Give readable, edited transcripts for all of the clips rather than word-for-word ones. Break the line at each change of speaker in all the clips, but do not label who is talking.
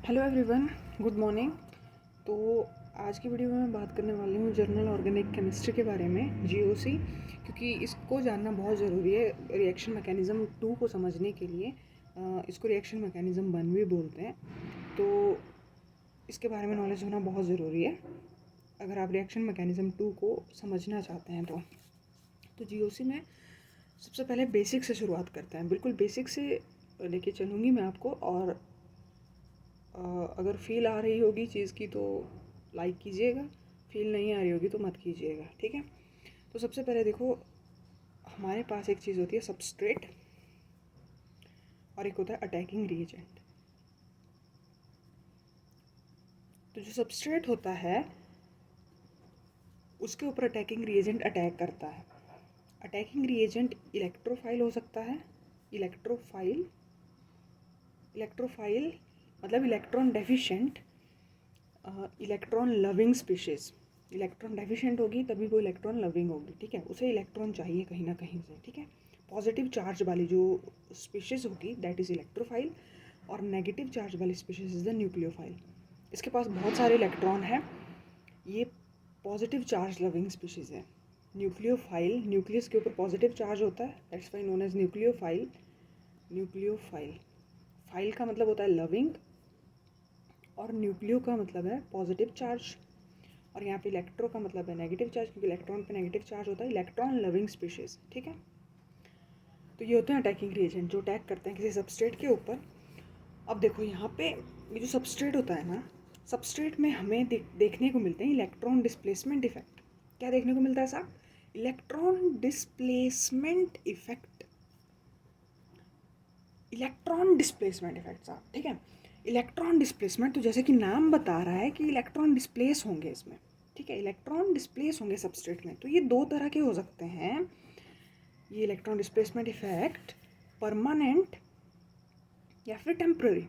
Hello everyone, good morning. तो आज की वीडियो में मैं बात करने वाली हूँ जर्नल ऑर्गेनिक केमिस्ट्री के बारे में, जीओसी, क्योंकि इसको जानना बहुत ज़रूरी है रिएक्शन मैकेनिज़्म 2 को समझने के लिए। इसको रिएक्शन मैकेनिज़्म 1 भी बोलते हैं। तो इसके बारे में नॉलेज होना बहुत ज़रूरी है अगर आप रिएक्शन मैकेनिज़्म 2 को समझना चाहते हैं। तो जीओसी में सबसे पहले बेसिक से शुरुआत करते हैं। बिल्कुल बेसिक से लेके चलूँगी मैं आपको, और अगर फील आ रही होगी चीज़ की तो लाइक कीजिएगा, फील नहीं आ रही होगी तो मत कीजिएगा, ठीक है। तो सबसे पहले देखो, हमारे पास एक चीज़ होती है सबस्ट्रेट और एक होता है अटैकिंग रिएजेंट। तो जो सबस्ट्रेट होता है उसके ऊपर अटैकिंग रिएजेंट अटैक करता है। अटैकिंग रिएजेंट इलेक्ट्रोफाइल हो सकता है। इलेक्ट्रोफाइल मतलब electron deficient, electron loving species. Electron deficient होगी तभी वो इलेक्ट्रॉन लविंग होगी, ठीक है। उसे इलेक्ट्रॉन चाहिए कहीं ना कहीं से, ठीक है। पॉजिटिव चार्ज वाली जो स्पीशीज़ होगी दैट इज़ इलेक्ट्रोफाइल, और नेगेटिव चार्ज वाली स्पीशीज़ इज़ द न्यूक्लियोफाइल। इसके पास बहुत सारे इलेक्ट्रॉन हैं, ये पॉजिटिव चार्ज लविंग स्पीशीज़ है। न्यूक्लियोफाइल, न्यूक्लियस के ऊपर पॉजिटिव चार्ज होता है, that's why known as nucleophile. Phile का मतलब होता है लविंग, और न्यूक्लियो का मतलब है पॉजिटिव चार्ज, और यहाँ पे इलेक्ट्रो का मतलब है नेगेटिव चार्ज, क्योंकि इलेक्ट्रॉन पे नेगेटिव चार्ज होता है। इलेक्ट्रॉन लविंग स्पीशीज़, ठीक है। तो ये होते हैं अटैकिंग रिएजेंट जो अटैक करते हैं किसी सबस्ट्रेट के ऊपर। अब देखो यहाँ पे ये जो सबस्ट्रेट होता है ना, सबस्ट्रेट में हमें देखने को मिलते हैं इलेक्ट्रॉन डिस्प्लेसमेंट इफेक्ट। क्या देखने को मिलता है साहब? Electron displacement effect. Electron displacement effect साहब, ठीक है। इलेक्ट्रॉन डिस्प्लेसमेंट, तो जैसे कि नाम बता रहा है कि इलेक्ट्रॉन डिस्प्लेस होंगे इसमें, ठीक है। इलेक्ट्रॉन डिस्प्लेस होंगे सबस्ट्रेट में। तो ये दो तरह के हो सकते हैं ये इलेक्ट्रॉन डिस्प्लेसमेंट इफेक्ट, परमानेंट या फिर टेम्पररी,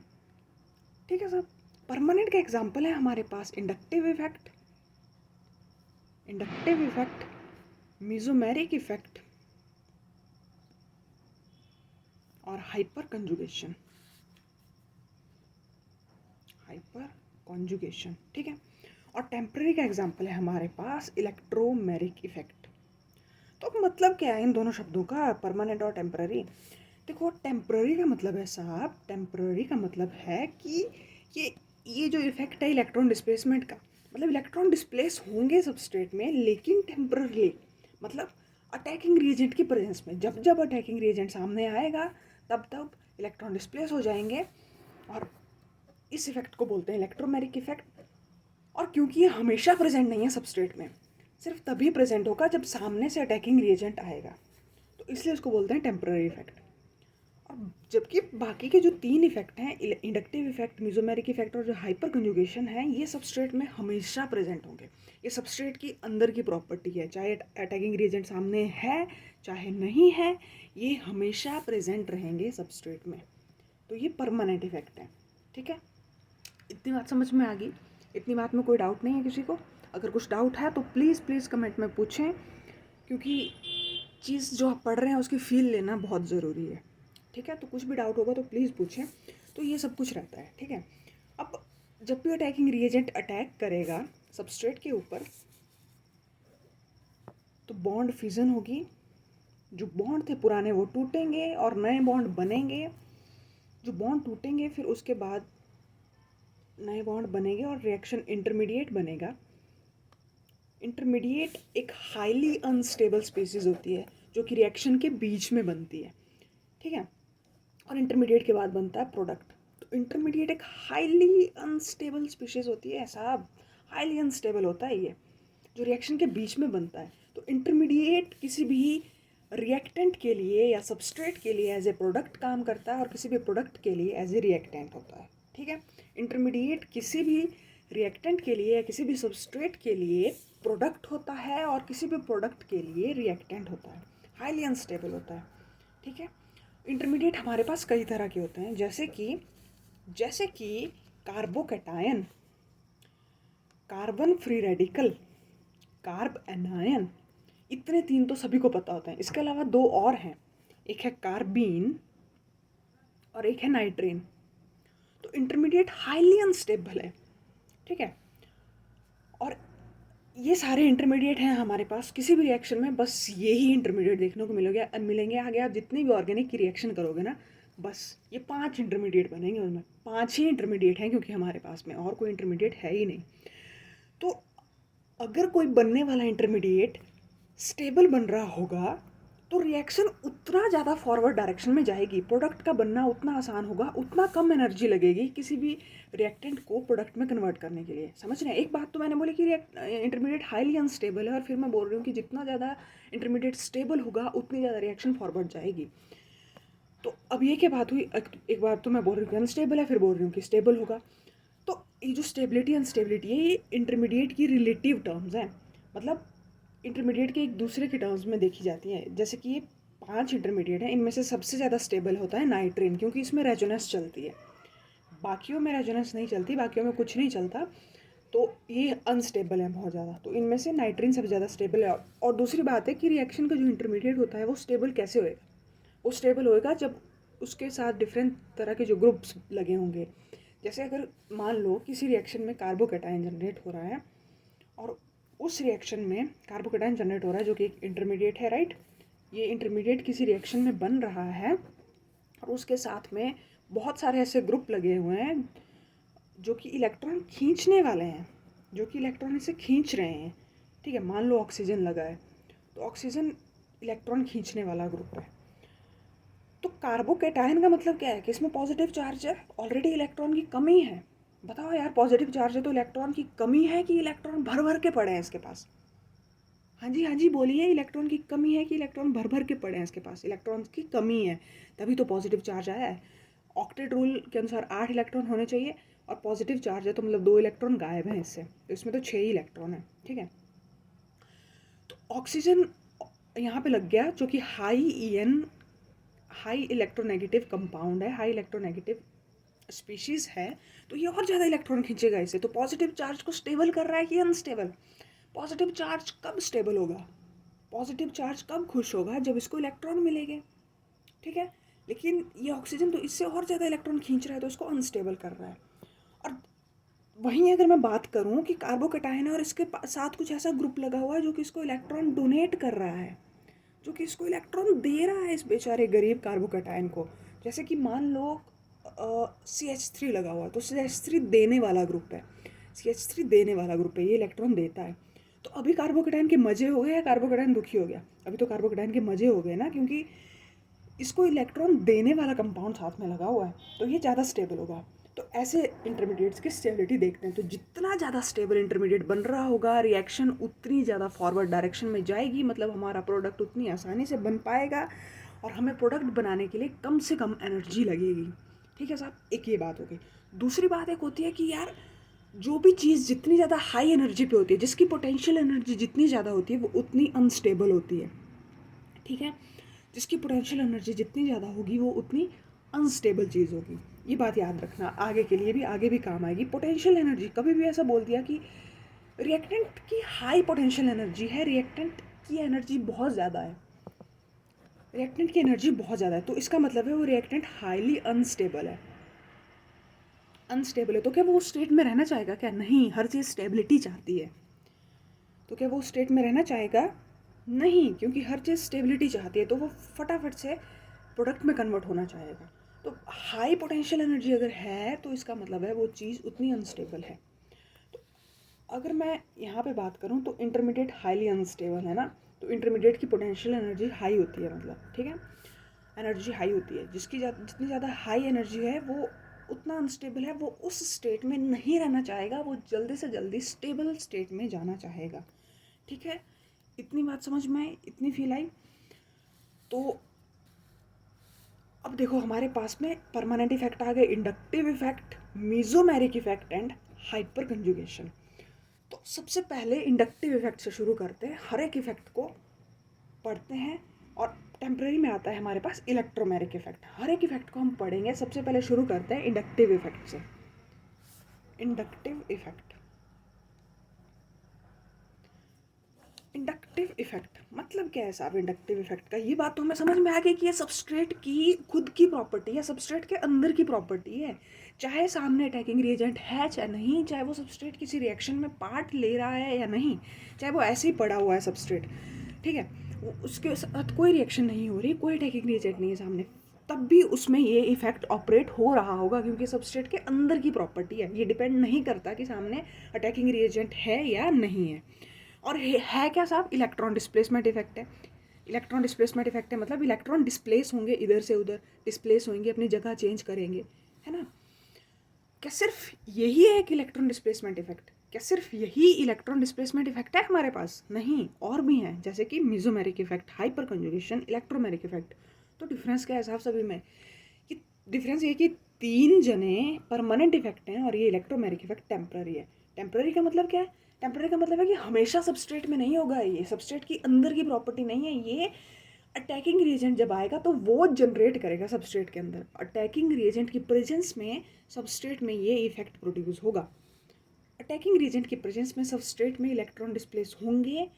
ठीक है साहब। परमानेंट का एग्जांपल है हमारे पास इंडक्टिव इफेक्ट, मेसोमेरिक इफेक्ट और हाइपर कॉन्जुगेशन, ठीक है। और टेम्पररी का एग्जांपल है हमारे पास इलेक्ट्रोमेरिक इफेक्ट। तो मतलब क्या है इन दोनों शब्दों का, परमानेंट और टेम्पररी? देखो, टेम्पररी का मतलब है साहब, टेम्पररी का मतलब है कि ये जो इफेक्ट है इलेक्ट्रॉन डिस्प्लेसमेंट का, मतलब इलेक्ट्रॉन डिस्प्लेस होंगे सबस्ट्रेट में लेकिन टेम्पररली, मतलब अटैकिंग रिएजेंट की प्रेजेंस में। जब जब अटैकिंग रिएजेंट सामने आएगा तब तब इलेक्ट्रॉन डिस्प्लेस हो जाएंगे, और इस इफेक्ट को बोलते हैं इलेक्ट्रोमेरिक इफेक्ट। और क्योंकि ये हमेशा प्रेजेंट नहीं है सबस्ट्रेट में, सिर्फ तभी प्रेजेंट होगा जब सामने से अटैकिंग रिएजेंट आएगा, तो इसलिए उसको बोलते हैं टेम्पररी इफेक्ट। और जबकि बाकी के जो 3 इफेक्ट हैं, इंडक्टिव इफेक्ट, मेसोमेरिक इफेक्ट और जो हाइपर कंजुगेशन है, ये सबस्ट्रेट में हमेशा प्रेजेंट होंगे। ये सबस्ट्रेट की अंदर की प्रॉपर्टी है, चाहे अटैकिंग रिएजेंट सामने है चाहे नहीं है, ये हमेशा प्रेजेंट रहेंगे सबस्ट्रेट में। तो ये परमानेंट इफेक्ट है, ठीक है। इतनी बात समझ में आ गई? इतनी बात में कोई डाउट नहीं है किसी को? अगर कुछ डाउट है तो प्लीज़ कमेंट में पूछें, क्योंकि चीज़ जो आप पढ़ रहे हैं उसकी फील लेना बहुत ज़रूरी है, ठीक है। तो कुछ भी डाउट होगा तो प्लीज़ पूछें। तो ये सब कुछ रहता है, ठीक है। अब जब भी अटैकिंग रिएजेंट अटैक करेगा सबस्ट्रेट के ऊपर, तो बॉन्ड फिजन होगी, जो बॉन्ड थे पुराने वो टूटेंगे और नए बॉन्ड बनेंगे। जो बॉन्ड टूटेंगे फिर उसके बाद नए बॉन्ड बनेंगे और रिएक्शन इंटरमीडिएट बनेगा। इंटरमीडिएट एक हाईली अनस्टेबल स्पीसीज होती है जो कि रिएक्शन के बीच में बनती है, ठीक है। और इंटरमीडिएट के बाद बनता है प्रोडक्ट। तो इंटरमीडिएट एक हाईली अनस्टेबल स्पीशीज़ होती है साहब, हाईली अनस्टेबल होता है ये, जो रिएक्शन के बीच में बनता है। तो इंटरमीडिएट किसी भी रिएक्टेंट के लिए या सबस्ट्रेट के लिए एज ए प्रोडक्ट काम करता है, और किसी भी प्रोडक्ट के लिए एज ए रिएक्टेंट होता है, ठीक है। इंटरमीडिएट किसी भी रिएक्टेंट के लिए या किसी भी सबस्ट्रेट के लिए प्रोडक्ट होता है, और किसी भी प्रोडक्ट के लिए रिएक्टेंट होता है, हाईली अनस्टेबल होता है, ठीक है। इंटरमीडिएट हमारे पास कई तरह के होते हैं, जैसे कि carbocation, carbon free radical, carb anion. इतने 3 तो सभी को पता होते हैं। इसके अलावा 2 और हैं, एक है कार्बीन और एक है नाइट्रेन। तो इंटरमीडिएट हाईली अनस्टेबल है, ठीक है। और ये सारे इंटरमीडिएट हैं हमारे पास किसी भी रिएक्शन में, बस यही इंटरमीडिएट देखने को मिलेंगे। आगे आप जितनी भी ऑर्गेनिक की रिएक्शन करोगे ना, बस ये 5 इंटरमीडिएट बनेंगे, उनमें 5 ही इंटरमीडिएट हैं, क्योंकि हमारे पास में और कोई इंटरमीडिएट है ही नहीं। तो अगर कोई बनने वाला इंटरमीडिएट स्टेबल बन रहा होगा तो रिएक्शन उतना ज़्यादा फॉरवर्ड डायरेक्शन में जाएगी, प्रोडक्ट का बनना उतना आसान होगा, उतना कम एनर्जी लगेगी किसी भी रिएक्टेंट को प्रोडक्ट में कन्वर्ट करने के लिए। समझ रहे हैं? एक बात तो मैंने बोली कि इंटरमीडिएट हाईली अनस्टेबल है, और फिर मैं बोल रही हूँ कि जितना ज़्यादा इंटरमीडिएट स्टेबल होगा उतनी ज़्यादा रिएक्शन फॉरवर्ड जाएगी। तो अब ये क्या बात हुई, एक बार तो मैं बोल रही हूँ कि अनस्टेबल है, फिर बोल रही हूँ कि स्टेबल होगा। तो ये जो स्टेबिलिटी अनस्टेबिलिटी है, ये इंटरमीडिएट की रिलेटिव टर्म्स हैं, मतलब इंटरमीडिएट के एक दूसरे के टर्म्स में देखी जाती हैं। जैसे कि ये 5 इंटरमीडिएट हैं, इनमें से सबसे ज़्यादा स्टेबल होता है नाइट्रीन, क्योंकि इसमें रेजोनेंस चलती है, बाकियों में रेजोनेंस नहीं चलती, बाकियों में कुछ नहीं चलता, तो ये अनस्टेबल है बहुत ज़्यादा। तो इनमें से नाइट्रीन सबसे ज़्यादा स्टेबल है। और दूसरी बात है कि रिएक्शन का जो इंटरमीडिएट होता है वो स्टेबल कैसे होएगा? वो स्टेबल होएगा जब उसके साथ डिफरेंट तरह के जो ग्रुप्स लगे होंगे। जैसे अगर मान लो किसी रिएक्शन में कार्बोकैटायन जनरेट हो रहा है, और उस रिएक्शन में कार्बोकैटायन जनरेट हो रहा है जो कि एक इंटरमीडिएट है, राइट। ये इंटरमीडिएट किसी रिएक्शन में बन रहा है, और उसके साथ में बहुत सारे ऐसे ग्रुप लगे हुए हैं जो कि इलेक्ट्रॉन खींचने वाले हैं, जो कि इलेक्ट्रॉन इसे खींच रहे हैं, ठीक है। मान लो ऑक्सीजन लगा है, तो ऑक्सीजन इलेक्ट्रॉन खींचने वाला ग्रुप है। तो कार्बोकैटायन का मतलब क्या है कि इसमें पॉजिटिव चार्ज है, ऑलरेडी इलेक्ट्रॉन की कमी है। बताओ यार, पॉजिटिव चार्ज है तो इलेक्ट्रॉन की कमी है कि इलेक्ट्रॉन भर भर के पड़े हैं इसके पास? हाँ जी बोलिए, इलेक्ट्रॉन की कमी है कि इलेक्ट्रॉन भर भर के पड़े हैं इसके पास? इलेक्ट्रॉन की कमी है, तभी तो पॉजिटिव चार्ज आया है। ऑक्टेट रूल के अनुसार 8 इलेक्ट्रॉन होने चाहिए, और पॉजिटिव चार्ज है तो मतलब 2 इलेक्ट्रॉन गायब हैं इससे, तो इसमें तो 6 ही इलेक्ट्रॉन है, ठीक है। तो ऑक्सीजन यहाँ पे लग गया, जो कि हाई इलेक्ट्रोनेगेटिव कंपाउंड है, हाई इलेक्ट्रोनेगेटिव स्पीशीज़ है, तो ये और ज़्यादा इलेक्ट्रॉन खींचेगा इसे। तो पॉजिटिव चार्ज को स्टेबल कर रहा है कि अनस्टेबल? पॉजिटिव चार्ज कब स्टेबल होगा, पॉजिटिव चार्ज कब खुश होगा? जब इसको इलेक्ट्रॉन मिलेंगे, ठीक है। लेकिन ये ऑक्सीजन तो इससे और ज़्यादा इलेक्ट्रॉन खींच रहा है, तो इसको अनस्टेबल कर रहा है। और वहीं अगर मैं बात करूँ कि कार्बोकैटायन है और इसके साथ कुछ ऐसा ग्रुप लगा हुआ है जो कि इसको इलेक्ट्रॉन डोनेट कर रहा है, जो कि इसको इलेक्ट्रॉन दे रहा है इस बेचारे गरीब कार्बोकैटायन को। जैसे कि मान लो CH3 लगा हुआ है, तो CH3 देने वाला ग्रुप है, CH3 देने वाला ग्रुप है, ये इलेक्ट्रॉन देता है। तो अभी कार्बोकैटायन के मज़े हो गए या कार्बोकैटायन दुखी हो गया? अभी तो कार्बोकैटायन के मज़े हो गए ना, क्योंकि इसको इलेक्ट्रॉन देने वाला कंपाउंड साथ में लगा हुआ है, तो ये ज़्यादा स्टेबल होगा। तो ऐसे इंटरमीडिएट्स की स्टेबिलिटी देखते हैं। तो जितना ज़्यादा स्टेबल इंटरमीडिएट बन रहा होगा, रिएक्शन उतनी ज़्यादा फॉरवर्ड डायरेक्शन में जाएगी, मतलब हमारा प्रोडक्ट उतनी आसानी से बन पाएगा, और हमें प्रोडक्ट बनाने के लिए कम से कम एनर्जी लगेगी, ठीक है साहब। एक ये बात हो गई। दूसरी बात एक होती है कि यार, जो भी चीज़ जितनी ज़्यादा हाई एनर्जी पे होती है, जिसकी पोटेंशियल एनर्जी जितनी ज़्यादा होती है, वो उतनी अनस्टेबल होती है, ठीक है। जिसकी पोटेंशियल एनर्जी जितनी ज़्यादा होगी वो उतनी अनस्टेबल चीज़ होगी। ये बात याद रखना, आगे के लिए भी, आगे भी काम आएगी। पोटेंशियल एनर्जी, कभी भी ऐसा बोल दिया कि रिएक्टेंट की हाई पोटेंशियल एनर्जी है, रिएक्टेंट की एनर्जी बहुत ज़्यादा है, रिएक्टेंट की एनर्जी बहुत ज़्यादा है, तो इसका मतलब है वो रिएक्टेंट हाईली अनस्टेबल है। अनस्टेबल है तो क्या वो स्टेट में रहना चाहेगा? क्या नहीं, हर चीज़ स्टेबिलिटी चाहती है। तो क्या वो स्टेट में रहना चाहेगा? नहीं, क्योंकि हर चीज़ स्टेबिलिटी चाहती है, तो वो फटाफट से प्रोडक्ट में कन्वर्ट होना चाहेगा। तो हाई पोटेंशियल एनर्जी अगर है तो इसका मतलब है वो चीज़ उतनी अनस्टेबल है। तो अगर मैं यहाँ पे बात करूँ तो इंटरमीडिएट हाईली अनस्टेबल है ना, तो इंटरमीडिएट की पोटेंशियल एनर्जी हाई होती है, मतलब ठीक है, एनर्जी हाई होती है। जितनी ज़्यादा हाई एनर्जी है वो उतना अनस्टेबल है, वो उस स्टेट में नहीं रहना चाहेगा, वो जल्दी से जल्दी स्टेबल स्टेट में जाना चाहेगा, ठीक है। इतनी बात समझ में आई, इतनी फील आई। तो अब देखो, हमारे पास में परमानेंट इफेक्ट आ गए, inductive effect, mesomeric effect and hyper conjugation. तो सबसे पहले इंडक्टिव इफेक्ट से शुरू करते हैं, हर एक इफेक्ट को पढ़ते हैं, और टेम्पररी में आता है हमारे पास इलेक्ट्रोमेरिक इफेक्ट। हर एक इफेक्ट को हम पढ़ेंगे। सबसे पहले शुरू करते हैं इंडक्टिव इफेक्ट से। इंडक्टिव इफेक्ट, इंडक्टिव इफेक्ट मतलब क्या है साहब? इंडक्टिव इफेक्ट का ये बात तो हमें समझ में आ गई कि ये सबस्ट्रेट की खुद की प्रॉपर्टी है, सबस्ट्रेट के अंदर की प्रॉपर्टी है। चाहे सामने अटैकिंग रिएजेंट है चाहे नहीं, चाहे वो सबस्ट्रेट किसी रिएक्शन में पार्ट ले रहा है या नहीं, चाहे वो ऐसे ही पड़ा हुआ है सबस्ट्रेट, ठीक है, उसके साथ कोई रिएक्शन नहीं हो रही, कोई अटैकिंग रिएजेंट नहीं है सामने, तब भी उसमें ये इफेक्ट ऑपरेट हो रहा होगा क्योंकि सबस्ट्रेट के अंदर की प्रॉपर्टी है। ये डिपेंड नहीं करता कि सामने अटैकिंग रिएजेंट है या नहीं है। और है क्या साहब? इलेक्ट्रॉन डिस्प्लेसमेंट इफेक्ट है। इलेक्ट्रॉन डिस्प्लेसमेंट इफेक्ट है मतलब इलेक्ट्रॉन डिस्प्लेस होंगे, इधर से उधर डिस्प्लेस होंगे, अपनी जगह चेंज करेंगे, है ना। क्या सिर्फ यही है कि इलेक्ट्रॉन डिस्प्लेसमेंट इफेक्ट? क्या सिर्फ यही इलेक्ट्रॉन डिस्प्लेसमेंट इफेक्ट है हमारे पास? नहीं, और भी हैं, जैसे कि mesomeric effect, hyper conjugation, electromeric effect. तो डिफरेंस क्या है साहब सभी में? कि डिफरेंस ये कि 3 जने परमानेंट इफेक्ट हैं और ये इलेक्ट्रोमेरिक इफेक्ट टेम्पररी है। टेम्पररी का मतलब क्या है? टेम्पररी का मतलब है कि हमेशा सबस्ट्रेट में नहीं होगा, ये सबस्ट्रेट की अंदर की प्रॉपर्टी नहीं है, ये अटैकिंग रिएजेंट जब आएगा तो वो जनरेट करेगा सबस्ट्रेट के अंदर। अटैकिंग रिएजेंट की प्रेजेंस में सबस्ट्रेट में ये इफेक्ट प्रोड्यूस होगा। अटैकिंग रिएजेंट की प्रेजेंस में सबस्ट्रेट में इलेक्ट्रॉन डिस्प्लेस होंगे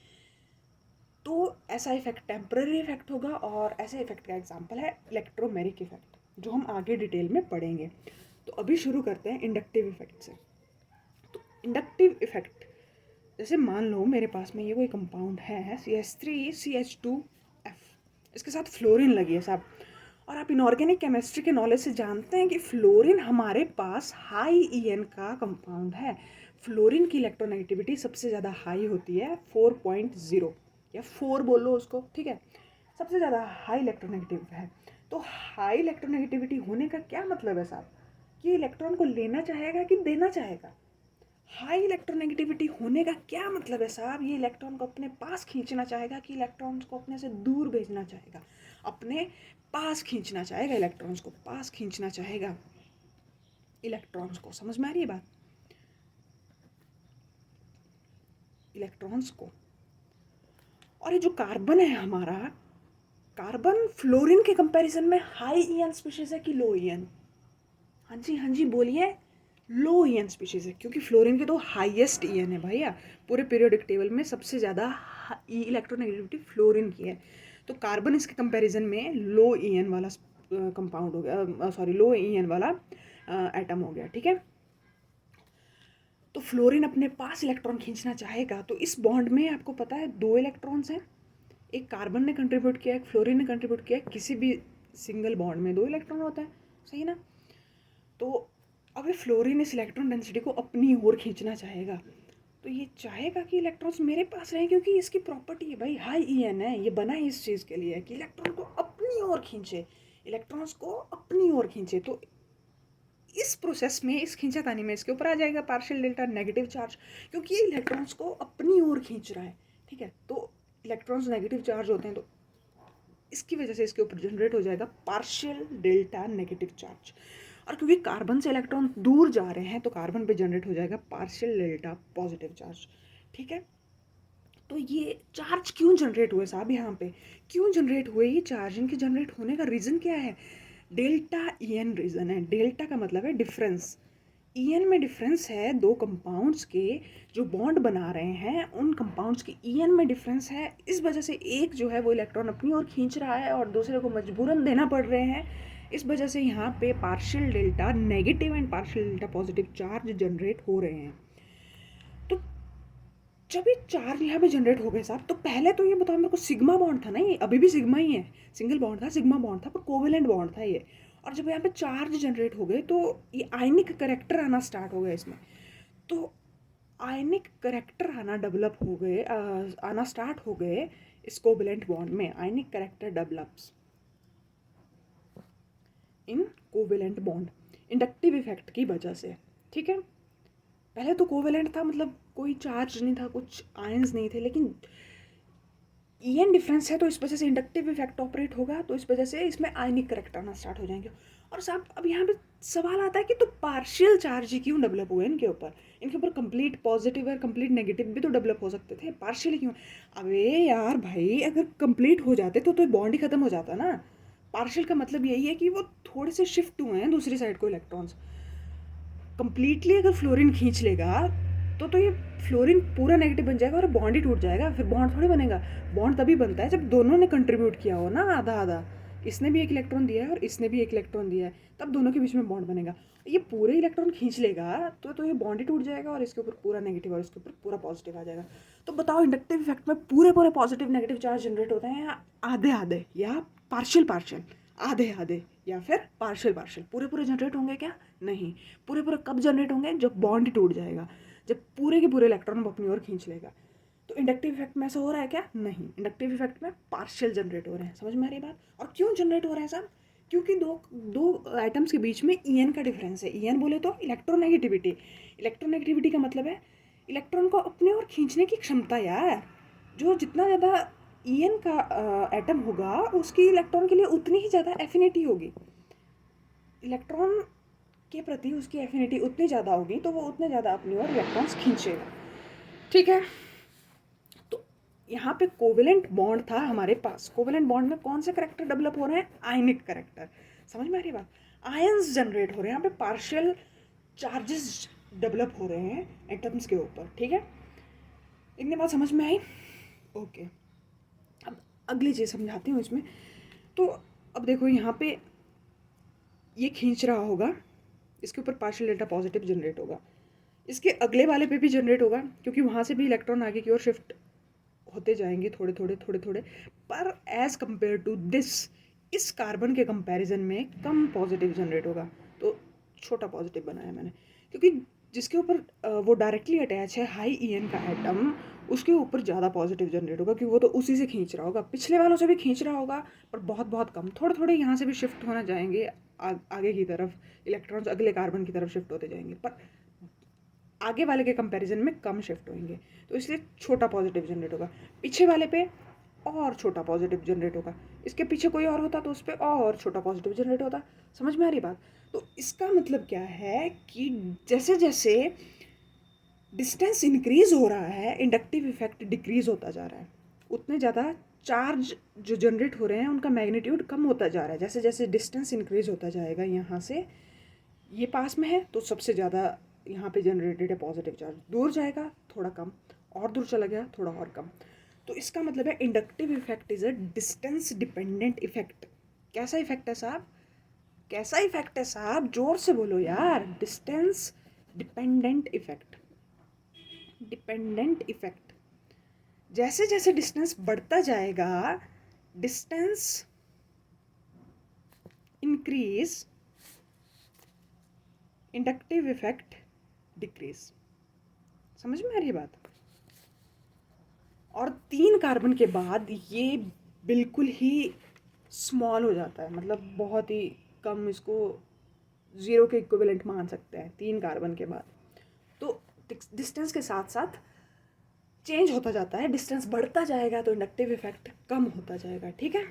तो ऐसा इफेक्ट टेम्पररी इफेक्ट होगा। और ऐसे इफेक्ट का एग्जांपल है इलेक्ट्रोमेरिक इफेक्ट, जो हम आगे डिटेल में पढ़ेंगे। तो अभी शुरू करते हैं इंडक्टिव इफेक्ट से। तो इंडक्टिव इफेक्ट, जैसे मान लो मेरे पास में ये कोई कंपाउंड है CH3CH2F, इसके साथ फ्लोरीन लगी है साहब। और आप इनऑर्गेनिक केमिस्ट्री के नॉलेज से जानते हैं कि फ्लोरीन हमारे पास हाई EN का कंपाउंड है। फ्लोरीन की इलेक्ट्रोनेगेटिविटी सबसे ज़्यादा हाई होती है 4.0 या 4 बोलो उसको, ठीक है, सबसे ज़्यादा हाई इलेक्ट्रोनेगेटिव है। तो हाई इलेक्ट्रोनेगेटिविटी होने का क्या मतलब है साहब? कि इलेक्ट्रॉन को लेना चाहेगा कि देना चाहेगा? हाई इलेक्ट्रोनेगेटिविटी होने का क्या मतलब है साहब? ये इलेक्ट्रॉन को अपने पास खींचना चाहेगा कि इलेक्ट्रॉन्स को अपने से दूर भेजना चाहेगा? अपने पास खींचना चाहेगा, इलेक्ट्रॉन्स को पास खींचना चाहेगा इलेक्ट्रॉन्स को। समझ में आ रही है बात? इलेक्ट्रॉन्स को। और ये जो कार्बन है हमारा, कार्बन फ्लोरीन के कंपैरिजन में हाई EN स्पीशीज है कि लो EN? हाँ जी बोलिए, लो EN स्पीशीज है, क्योंकि फ्लोरीन के तो हाईएस्ट EN है भैया। पूरे पीरियोडिक टेबल में सबसे ज़्यादा इलेक्ट्रोनेगेटिविटी फ्लोरीन की है। तो कार्बन इसके कंपैरिजन में लो EN वाला कंपाउंड हो गया, सॉरी लो EN वाला एटम हो गया, ठीक है। तो फ्लोरीन अपने पास इलेक्ट्रॉन खींचना चाहेगा, तो इस बॉन्ड में आपको पता है 2 इलेक्ट्रॉन्स हैं, एक कार्बन ने कंट्रीब्यूट किया, एक फ्लोरीन ने कंट्रीब्यूट किया। किसी भी सिंगल बॉन्ड में 2 इलेक्ट्रॉन होता है, सही ना। तो अब ये फ्लोरीन इस इलेक्ट्रॉन डेंसिटी को अपनी ओर खींचना चाहेगा, तो ये चाहेगा कि इलेक्ट्रॉन्स मेरे पास रहें, क्योंकि इसकी प्रॉपर्टी है भाई, हाई EN है, ये बना ही इस चीज़ के लिए कि इलेक्ट्रॉन को अपनी ओर खींचे, इलेक्ट्रॉन्स को अपनी ओर खींचे। तो इस प्रोसेस में, इस खींचातानी में इसके ऊपर आ जाएगा पार्शियल डेल्टा नेगेटिव चार्ज, क्योंकि ये इलेक्ट्रॉन्स को अपनी ओर खींच रहा है, ठीक है। तो इलेक्ट्रॉन्स नेगेटिव चार्ज होते हैं, तो इसकी वजह से इसके ऊपर जनरेट हो जाएगा पार्शियल डेल्टा नेगेटिव चार्ज। और क्योंकि कार्बन से इलेक्ट्रॉन दूर जा रहे हैं तो कार्बन पे जनरेट हो जाएगा पार्शियल डेल्टा पॉजिटिव चार्ज, ठीक है। तो ये चार्ज क्यों जनरेट हुए साहब? यहाँ पे क्यों जनरेट हुए ये चार्ज? इनके जनरेट होने का रीज़न क्या है? डेल्टा EN रीज़न है। डेल्टा का मतलब है डिफरेंस, EN में डिफरेंस है दो कंपाउंड्स के जो बॉन्ड बना रहे हैं, उन कंपाउंड्स की EN में डिफरेंस है। इस वजह से एक जो है वो इलेक्ट्रॉन अपनी ओर खींच रहा है और दूसरे को मजबूरन देना पड़ रहे हैं। इस वजह से यहाँ पे partial delta negative and partial delta positive charge generate हो रहे हैं। तो जब ये चार्ज यहाँ पे जनरेट हो गए साहब, तो पहले तो ये बताओ मेरे को, सिग्मा बॉन्ड था ना, ये अभी भी सिग्मा ही है, सिंगल बॉन्ड था, सिग्मा बॉन्ड था, पर कोवेलेंट बॉन्ड था ये। और जब यहाँ पे चार्ज जनरेट हो गए तो ये आयनिक करेक्टर आना स्टार्ट हो गया इसमें। तो आयनिक करेक्टर आना डेवलप हो गए, आना स्टार्ट हो गए इस कोवेलेंट बॉन्ड में। आयनिक character develops in covalent bond inductive effect की वजह से, ठीक है। पहले तो कोवेलेंट था, मतलब कोई चार्ज नहीं था, कुछ आयंस नहीं थे, लेकिन EN डिफरेंस है तो इस वजह से इंडक्टिव इफेक्ट ऑपरेट होगा, तो इस वजह से इसमें आयनिक करेक्टर आना स्टार्ट हो जाएंगे। और साहब अब यहाँ पे सवाल आता है कि तो पार्शियल चार्ज ही क्यों डेवलप हुए इनके ऊपर? इनके ऊपर कंप्लीट पॉजिटिव और कंप्लीट नेगेटिव भी तो डेवलप हो सकते थे, पार्शियल क्यों? अबे यार भाई, अगर कंप्लीट हो जाते तो बॉन्ड ही खत्म हो जाता ना। पार्शियल का मतलब यही है कि वो थोड़े से शिफ्ट हुए हैं दूसरी साइड को इलेक्ट्रॉन्स। कंप्लीटली अगर फ्लोरीन खींच लेगा तो ये फ्लोरीन पूरा नेगेटिव बन जाएगा और बॉन्ड ही टूट जाएगा, फिर बॉन्ड थोड़ी बनेगा। बॉन्ड तभी बनता है जब दोनों ने कंट्रीब्यूट किया हो ना, आधा आधा, इसने भी एक इलेक्ट्रॉन दिया है और इसने भी एक इलेक्ट्रॉन दिया है, तब दोनों के बीच में बॉन्ड बनेगा। ये पूरे इलेक्ट्रॉन खींच लेगा तो ये बॉन्ड ही टूट जाएगा और इसके ऊपर पूरा नेगेटिव और इसके ऊपर पूरा पॉजिटिव आ जाएगा। तो बताओ इंडक्टिव इफेक्ट में पूरे पूरे पॉजिटिव नेगेटिव चार्ज जनरेट होते हैं या आधे आधे या पार्शियल पार्शियल, आधे आधे या फिर पार्शियल पार्शियल? पूरे पूरे जनरेट होंगे क्या? नहीं। पूरे पूरे कब जनरेट होंगे? जब बॉन्ड ही टूट जाएगा, जब पूरे के पूरे इलेक्ट्रॉन अपनी ओर खींच लेगा। तो इंडक्टिव इफेक्ट में ऐसा हो रहा है क्या? नहीं। इंडक्टिव इफेक्ट में पार्शियल जनरेट हो रहे हैं। समझ में आ रही बात? और क्यों जनरेट हो रहे हैं साहब? क्योंकि दो आइटम्स के बीच में ईएन का डिफरेंस है। ईएन बोले तो इलेक्ट्रोनेगेटिविटी। इलेक्ट्रोनेगेटिविटी का मतलब है इलेक्ट्रॉन को अपने ओर खींचने की क्षमता यार। जो जितना ज़्यादा ईएन का एटम होगा उसकी इलेक्ट्रॉन के लिए उतनी ही ज़्यादा एफिनिटी होगी। इलेक्ट्रॉन के प्रति उसकी एफिनिटी उतनी ज़्यादा होगी तो वो उतने ज़्यादा अपनी ओर इलेक्ट्रॉन्स खींचेगा। ठीक है, तो यहाँ पे कोवेलेंट बॉन्ड था हमारे पास। कोवेलेंट बॉन्ड में कौन से करेक्टर डेवलप हो रहे हैं? आयनिक करेक्टर। समझ में आ रही बात? आयंस जनरेट हो रहे हैं यहाँ पे, पार्शियल चार्जेस डेवलप हो रहे हैं एटम्स के ऊपर। ठीक है, इतनी बात समझ में आई? ओके, अब अगली चीज़ समझाती हूँ इसमें। तो अब देखो यहाँ पे ये खींच रहा होगा, इसके ऊपर पार्शियल डेल्टा पॉजिटिव जनरेट होगा, इसके अगले वाले पे भी जनरेट होगा क्योंकि वहाँ से भी इलेक्ट्रॉन आगे की ओर शिफ्ट होते जाएंगे थोड़े थोड़े थोड़े थोड़े। पर एज कम्पेयर टू दिस, इस कार्बन के कंपैरिजन में कम पॉजिटिव जनरेट होगा। तो छोटा पॉजिटिव बनाया मैंने क्योंकि जिसके ऊपर वो डायरेक्टली अटैच है हाई ईएन का एटम, उसके ऊपर ज़्यादा पॉजिटिव जनरेट होगा क्योंकि वो तो उसी से खींच रहा होगा। पिछले वालों से भी खींच रहा होगा पर बहुत बहुत कम, थोड़े थोड़े यहाँ से भी शिफ्ट होना जाएंगे आगे की तरफ, इलेक्ट्रॉन्स अगले कार्बन की तरफ शिफ्ट होते जाएंगे, पर आगे वाले के कंपैरिजन में कम शिफ्ट होंगे। तो इसलिए छोटा पॉजिटिव जनरेट होगा। पीछे वाले पे और छोटा पॉजिटिव जनरेट होगा, इसके पीछे कोई और होता तो उस पर और छोटा पॉजिटिव जनरेट होता। समझ में आ रही बात? तो इसका मतलब क्या है कि जैसे जैसे डिस्टेंस इंक्रीज हो रहा है, इंडक्टिव इफेक्ट डिक्रीज होता जा रहा है, उतने ज़्यादा चार्ज जो जनरेट हो रहे हैं उनका मैग्नीट्यूड कम होता जा रहा है। जैसे जैसे डिस्टेंस इंक्रीज होता जाएगा, यहाँ से ये पास में है तो सबसे ज़्यादा यहाँ पे जनरेटेड है पॉजिटिव चार्ज, दूर जाएगा थोड़ा कम, और दूर चला गया थोड़ा और कम। तो इसका मतलब है inductive effect is a distance dependent effect. कैसा इफेक्ट है साहब? कैसा इफेक्ट है साहब? जोर से बोलो यार। Distance dependent effect. Dependent effect, जैसे जैसे डिस्टेंस बढ़ता जाएगा, distance increase, inductive effect decrease. समझ में आ रही बात? और 3 कार्बन के बाद ये बिल्कुल ही स्मॉल हो जाता है, मतलब बहुत ही कम, इसको 0 के इक्विवेलेंट मान सकते हैं 3 कार्बन के बाद। तो डिस्टेंस के साथ साथ चेंज होता जाता है, डिस्टेंस बढ़ता जाएगा तो इंडक्टिव इफेक्ट कम होता जाएगा। ठीक है,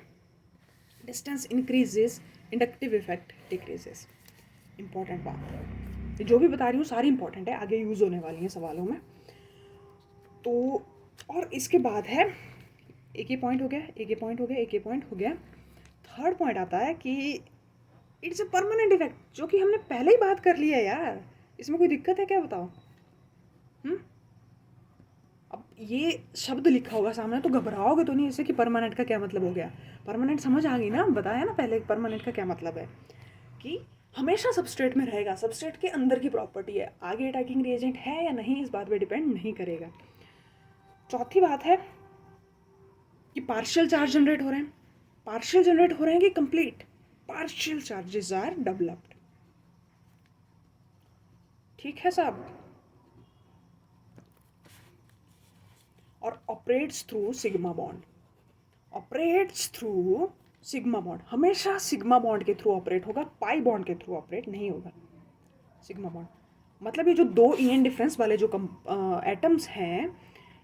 distance increases, inductive effect decreases. Important बात है, जो भी बता रही हूँ सारी इंपॉर्टेंट है, आगे यूज़ होने वाली हैं सवालों में। तो और इसके बाद है, एक ये पॉइंट हो गया, एक ये पॉइंट हो गया, एक ये पॉइंट हो गया। थर्ड पॉइंट आता है कि इट्स अ परमानेंट इफेक्ट, जो कि हमने पहले ही बात कर लिया है यार, इसमें कोई दिक्कत है क्या बताओ? अब ये शब्द लिखा होगा सामने तो घबराओगे तो नहीं इससे कि परमानेंट का क्या मतलब हो गया। परमानेंट समझ आ गई ना? बताया ना पहले परमानेंट का क्या मतलब है, कि हमेशा सबस्ट्रेट में रहेगा, सबस्ट्रेट के अंदर की प्रॉपर्टी है, आगे अटैकिंग रिएजेंट है या नहीं इस बात पे डिपेंड नहीं करेगा। चौथी बात है कि पार्शियल चार्ज जनरेट हो रहे हैं। पार्शियल जनरेट हो रहे हैं कि complete? Partial charges are developed. ठीक है साहब? और operates through sigma bond, operates through sigma bond, हमेशा सिग्मा बॉन्ड के थ्रू ऑपरेट होगा, पाई बॉन्ड के थ्रू ऑपरेट नहीं होगा। सिग्मा बॉन्ड मतलब ये जो 2 ईएन डिफरेंस वाले जो एटम्स हैं,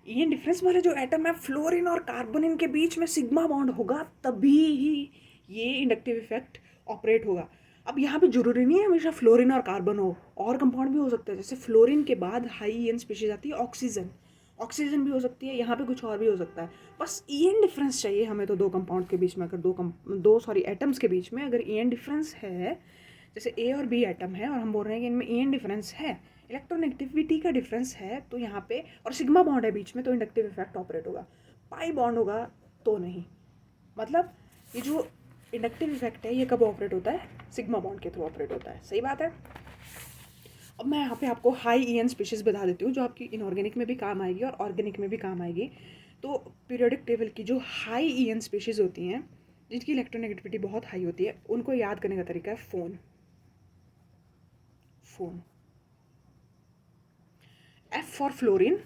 ईएन डिफरेंस वाले जो एटम है, फ्लोरीन और कार्बोनिन के बीच में सिग्मा बॉन्ड होगा, तभी ही ये इंडक्टिव इफेक्ट ऑपरेट होगा। अब यहाँ पे जरूरी नहीं है हमेशा फ्लोरीन और कार्बन हो, और कंपाउंड भी हो सकता है। जैसे फ्लोरीन के बाद हाई ईएन स्पीशीज आती है ऑक्सीजन, ऑक्सीजन भी हो सकती है, यहाँ पे कुछ और भी हो सकता है। बस ईएन डिफरेंस चाहिए हमें तो दो कंपाउंड के बीच में, अगर दो एटम्स के बीच में अगर ईएन डिफरेंस है, जैसे ए और बी एटम है और हम बोल रहे हैं कि इनमें EN डिफरेंस है, इलेक्ट्रोनेगेटिविटी का डिफरेंस है, तो यहाँ पे और सिग्मा बॉन्ड है बीच में, तो इंडक्टिव इफेक्ट ऑपरेट होगा। पाई बॉन्ड होगा तो नहीं। मतलब ये जो इंडक्टिव इफेक्ट है ये कब ऑपरेट होता है? सिग्मा बॉन्ड के थ्रू ऑपरेट होता है। सही बात है। अब मैं यहाँ पे आपको हाई EN स्पीशीज़ बता देती हूँ जो आपकी इनऑर्गेनिक में भी काम आएगी और ऑर्गेनिक में भी काम आएगी। तो पीरियोडिक टेबल की जो हाई EN स्पीशीज़ होती हैं जिनकी इलेक्ट्रोनेगेटिविटी बहुत हाई होती है, उनको याद करने का तरीका है phone. F for fluorine,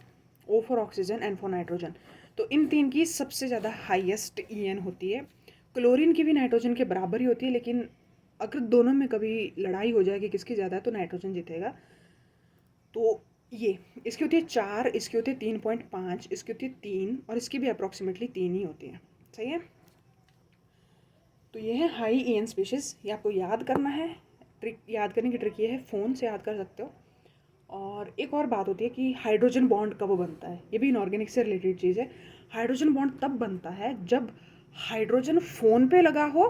O for oxygen, N for nitrogen. तो इन तीन की सबसे ज़्यादा हाईएस्ट EN होती है। क्लोरीन की भी नाइट्रोजन के बराबर ही होती है, लेकिन अगर दोनों में कभी लड़ाई हो जाए कि किसकी ज़्यादा है तो नाइट्रोजन जीतेगा। तो ये इसकी होती है 4, इसकी होती है 3.5, इसकी होती है 3 और इसकी भी अप्रॉक्सीमेटली 3 ही होती है। सही है। तो ये है हाई EN स्पीशीज़, ये आपको याद करना है। ट्रिक याद करने की ट्रिक ये है, फ़ोन से याद कर सकते हो। और एक और बात होती है कि हाइड्रोजन बॉन्ड कब बनता है, ये भी इनऑर्गेनिक से रिलेटेड चीज़ है। हाइड्रोजन बॉन्ड तब बनता है जब हाइड्रोजन फ़ोन पे लगा हो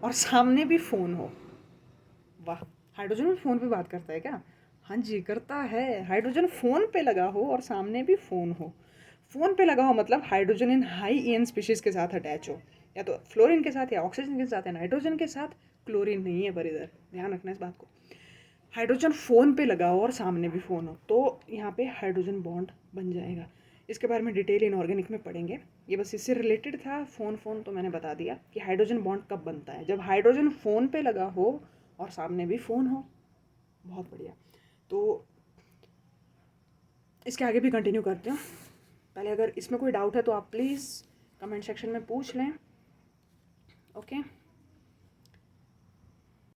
और सामने भी फ़ोन हो। वाह, हाइड्रोजन भी फ़ोन पे बात करता है क्या? हाँ जी, करता है। हाइड्रोजन फ़ोन पे लगा हो और सामने भी फ़ोन हो। फ़ोन पे लगा हो मतलब hydrogen in high EN species के साथ अटैच हो, या तो फ्लोरीन के साथ या ऑक्सीजन के साथ या नाइट्रोजन के साथ। क्लोरीन नहीं है पर इधर, ध्यान रखना इस बात को। हाइड्रोजन फ़ोन पे लगा हो और सामने भी फ़ोन हो तो यहाँ पे हाइड्रोजन बॉन्ड बन जाएगा। इसके बारे में डिटेल इनऑर्गेनिक में पढ़ेंगे। ये बस इससे रिलेटेड था, फ़ोन तो मैंने बता दिया कि हाइड्रोजन बॉन्ड कब बनता है, जब हाइड्रोजन फ़ोन पे लगा हो और सामने भी फ़ोन हो। बहुत बढ़िया। तो इसके आगे भी कंटिन्यू करते हैं। पहले अगर इसमें कोई डाउट है तो आप प्लीज़ कमेंट सेक्शन में पूछ लें। ओके।